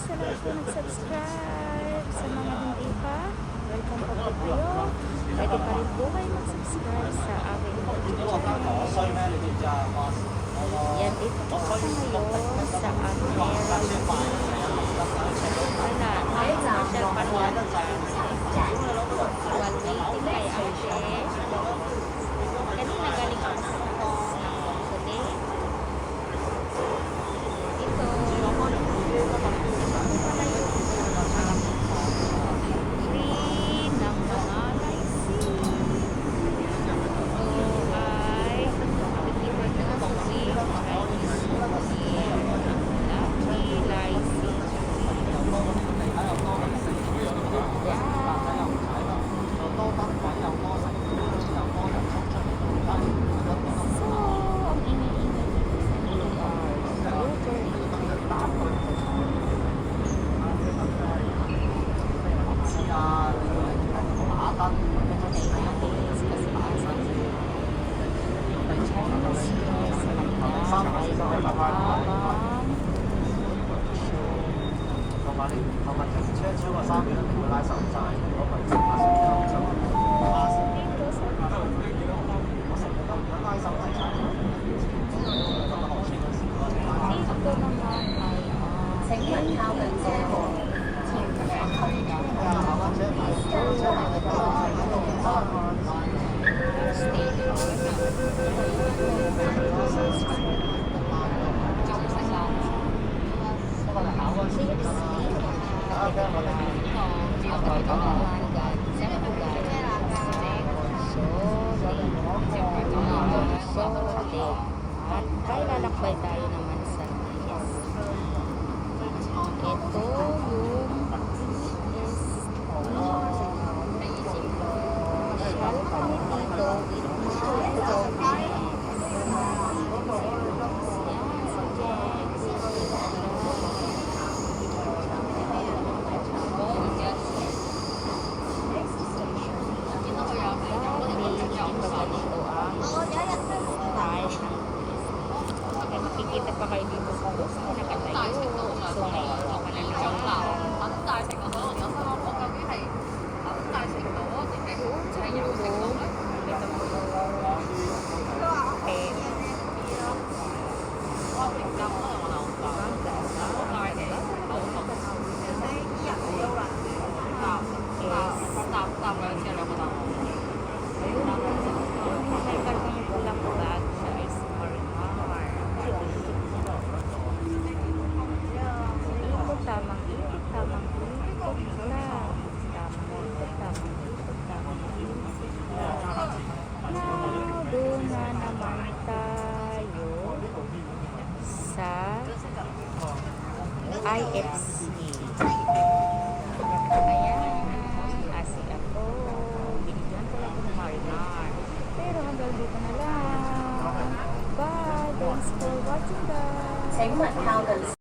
sa lahat po nag-subscribe. Sa mga hindi pa, welcome po po kayo. Pwede pa rin po kayo mag-subscribe sa aking YouTube channel. Yan, dito po ako ngayon sa Admiralty. Wala, ay commercial pa rin. While waiting kay Ate. Kanina galing ako sa taas ng puti. Ito. Free ng mga laisi. Ito ay delivered na sa Chinese Lucky Laisi. Ay, lalakbay tayo naman sa yes. Ito yung shell kami dito with makikita pa kayo dito sa bus na nakatayo. So, ngayon, nakalalaw lang. IFC. Ayan. Asik ako. Binigyan ko lang ng Marinar. Pero hanggang dito na lang. Bye. Thanks for watching guys.